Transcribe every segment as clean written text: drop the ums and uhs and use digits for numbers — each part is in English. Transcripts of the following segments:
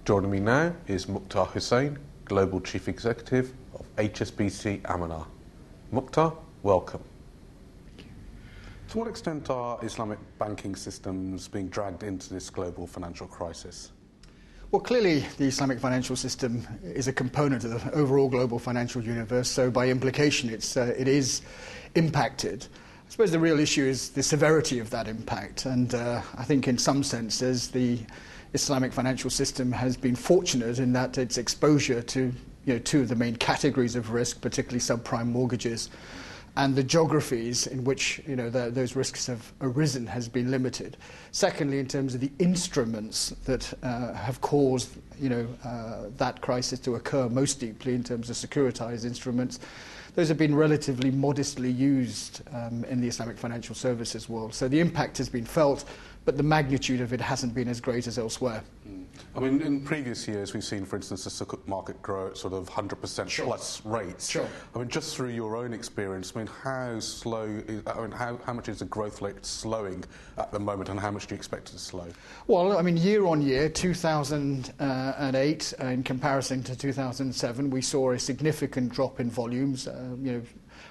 Joining me now is Mukhtar Hussain, Global Chief Executive of HSBC Amanah. Mukhtar, welcome. To what extent are Islamic banking systems being dragged into this global financial crisis? Well, clearly the Islamic financial system is a component of the overall global financial universe, so by implication it is impacted. I suppose the real issue is the severity of that impact, and I think in some senses the Islamic financial system has been fortunate in that its exposure to two of the main categories of risk, particularly subprime mortgages, and the geographies in which those risks have arisen has been limited. Secondly, in terms of the instruments that have caused that crisis to occur most deeply in terms of securitized instruments, those have been relatively modestly used in the Islamic financial services world. So the impact has been felt, but the magnitude of it hasn't been as great as elsewhere. I mean, in previous years, we've seen, for instance, the sukuk market grow at sort of 100% Sure. plus rates. Sure. I mean, just through your own experience, I mean, how much is the growth rate slowing at the moment, and how much do you expect it to slow? Well, I mean, year on year, 2008, in comparison to 2007, we saw a significant drop in volumes,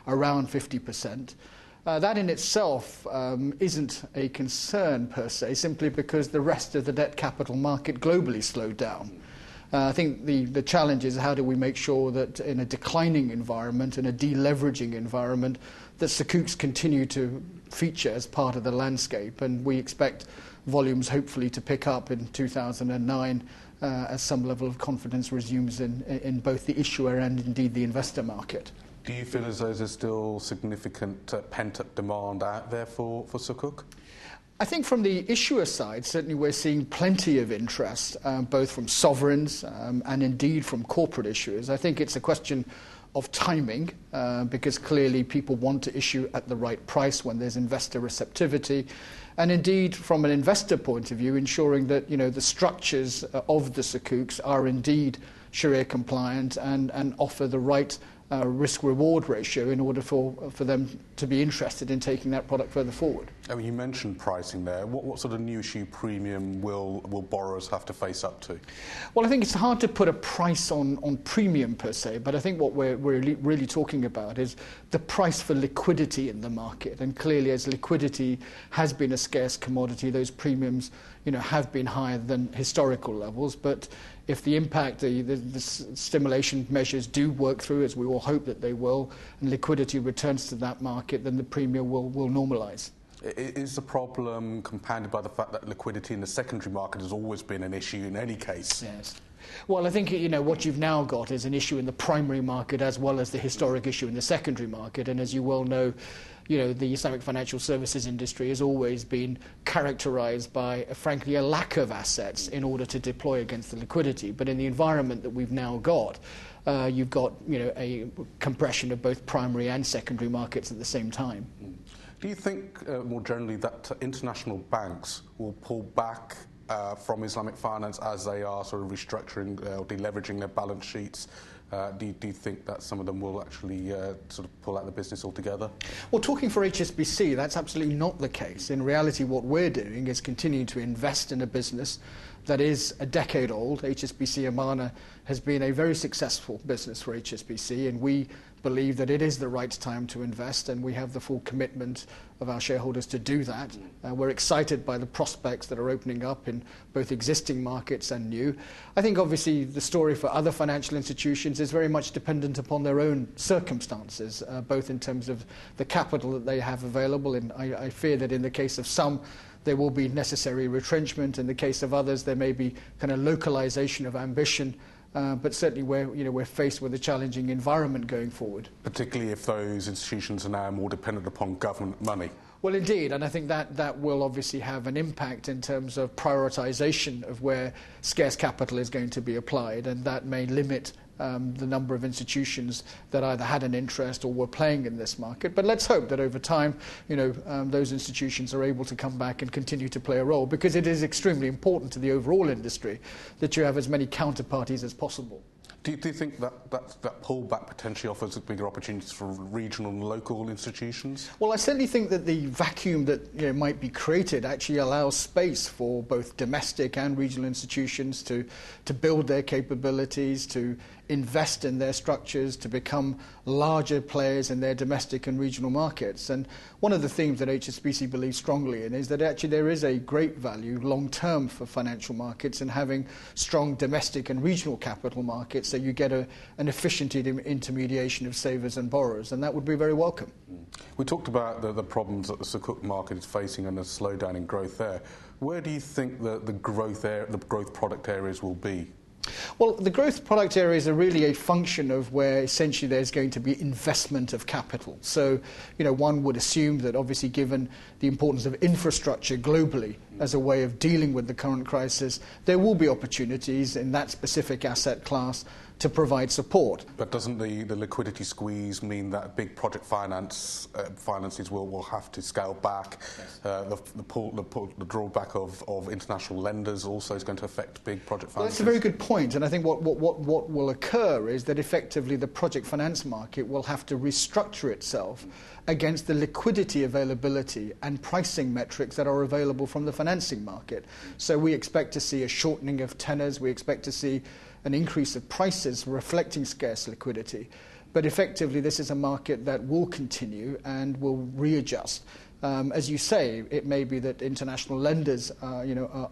around 50%. That in itself isn't a concern per se, simply because the rest of the debt capital market globally slowed down. I think the challenge is how do we make sure that in a declining environment, in a deleveraging environment, that sukuks continue to feature as part of the landscape, and we expect volumes hopefully to pick up in 2009 as some level of confidence resumes in both the issuer and indeed the investor market. Do you feel as though there's still significant pent-up demand out there for sukuk? I think from the issuer side, certainly we're seeing plenty of interest, both from sovereigns and indeed from corporate issuers. I think it's a question of timing, because clearly people want to issue at the right price when there's investor receptivity. And indeed, from an investor point of view, ensuring that the structures of the sukuks are indeed Sharia compliant and offer the right risk-reward ratio in order for them to be interested in taking that product further forward. I mean, you mentioned pricing there. What sort of new issue premium will borrowers have to face up to? Well, I think it's hard to put a price on premium per se, but I think what we're really talking about is the price for liquidity in the market. And clearly, as liquidity has been a scarce commodity, those premiums have been higher than historical levels. But if the impact, the stimulation measures do work through, as we all hope that they will, and liquidity returns to that market, then the premium will normalise. Is the problem compounded by the fact that liquidity in the secondary market has always been an issue in any case? Yes. Well, I think what you've now got is an issue in the primary market as well as the historic issue in the secondary market. And as you well know, the Islamic financial services industry has always been characterised by, frankly, a lack of assets in order to deploy against the liquidity. But in the environment that we've now got, you've got a compression of both primary and secondary markets at the same time. Do you think, more generally, that international banks will pull back from Islamic finance as they are sort of restructuring or deleveraging their balance sheets? Do you think that some of them will actually sort of pull out the business altogether? Well, talking for HSBC, that's absolutely not the case. In reality, what we're doing is continuing to invest in a business that is a decade old. HSBC Amanah has been a very successful business for HSBC, and we believe that it is the right time to invest, and we have the full commitment of our shareholders to do that. We're excited by the prospects that are opening up in both existing markets and new. I think obviously the story for other financial institutions is very much dependent upon their own circumstances, both in terms of the capital that they have available, and I fear that in the case of some there will be necessary retrenchment. In the case of others, there may be kind of localization of ambition. But certainly we're faced with a challenging environment going forward. Particularly if those institutions are now more dependent upon government money. Well, indeed, and I think that will obviously have an impact in terms of prioritisation of where scarce capital is going to be applied, and that may limit the number of institutions that either had an interest or were playing in this market. But let's hope that over time, those institutions are able to come back and continue to play a role, because it is extremely important to the overall industry that you have as many counterparties as possible. Do you think that pullback potentially offers bigger opportunities for regional and local institutions? Well, I certainly think that the vacuum that might be created actually allows space for both domestic and regional institutions to build their capabilities, to invest in their structures, to become larger players in their domestic and regional markets. And one of the themes that HSBC believes strongly in is that actually there is a great value long-term for financial markets in having strong domestic and regional capital markets, so you get an efficient intermediation of savers and borrowers, and that would be very welcome. We talked about the problems that the Sukuk market is facing and the slowdown in growth there. Where do you think the growth product areas will be? Well, the growth product areas are really a function of where essentially there's going to be investment of capital. So, one would assume that obviously given the importance of infrastructure globally as a way of dealing with the current crisis, there will be opportunities in that specific asset class to provide support. But doesn't the liquidity squeeze mean that big project finances will have to scale back? Yes. The drawback of international lenders also is going to affect big project finances. Well, that's a very good point, and I think what will occur is that effectively the project finance market will have to restructure itself against the liquidity availability and pricing metrics that are available from the financing market. So we expect to see a shortening of tenors, we expect to see an increase of prices reflecting scarce liquidity. But effectively, this is a market that will continue and will readjust. As you say, it may be that international lenders are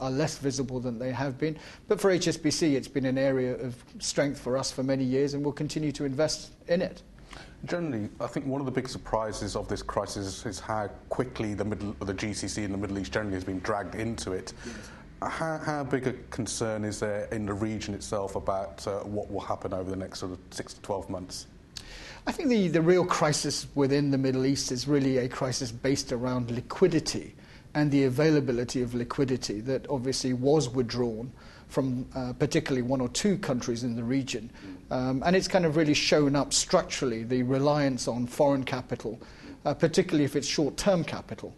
less visible than they have been. But for HSBC, it's been an area of strength for us for many years, and we'll continue to invest in it. Generally, I think one of the big surprises of this crisis is how quickly the GCC in the Middle East generally has been dragged into it. Yes. How big a concern is there in the region itself about what will happen over the next sort of 6 to 12 months? I think the real crisis within the Middle East is really a crisis based around liquidity and the availability of liquidity that obviously was withdrawn from particularly one or two countries in the region. And it's kind of really shown up structurally, the reliance on foreign capital, particularly if it's short-term capital.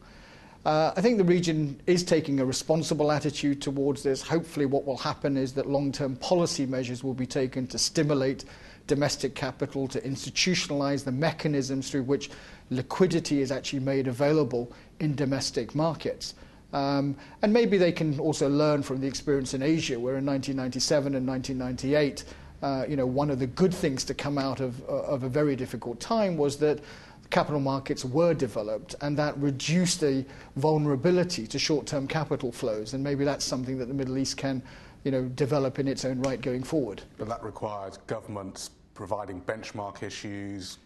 I think the region is taking a responsible attitude towards this. Hopefully what will happen is that long-term policy measures will be taken to stimulate domestic capital, to institutionalize the mechanisms through which liquidity is actually made available in domestic markets. And maybe they can also learn from the experience in Asia, where in 1997 and 1998, one of the good things to come out of a very difficult time was that capital markets were developed, and that reduced the vulnerability to short-term capital flows. And maybe that's something that the Middle East can, develop in its own right going forward. But that requires governments providing benchmark issues,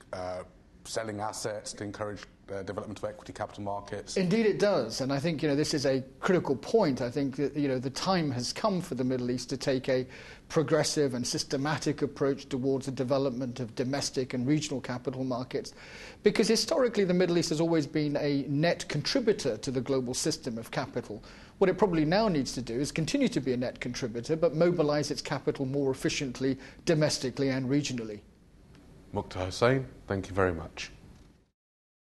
selling assets to encourage development of equity capital markets. Indeed it does, and I think this is a critical point. I think that the time has come for the Middle East to take a progressive and systematic approach towards the development of domestic and regional capital markets, because historically the Middle East has always been a net contributor to the global system of capital. What it probably now needs to do is continue to be a net contributor, but mobilize its capital more efficiently domestically and regionally. Mukhtar Hussain, thank you very much.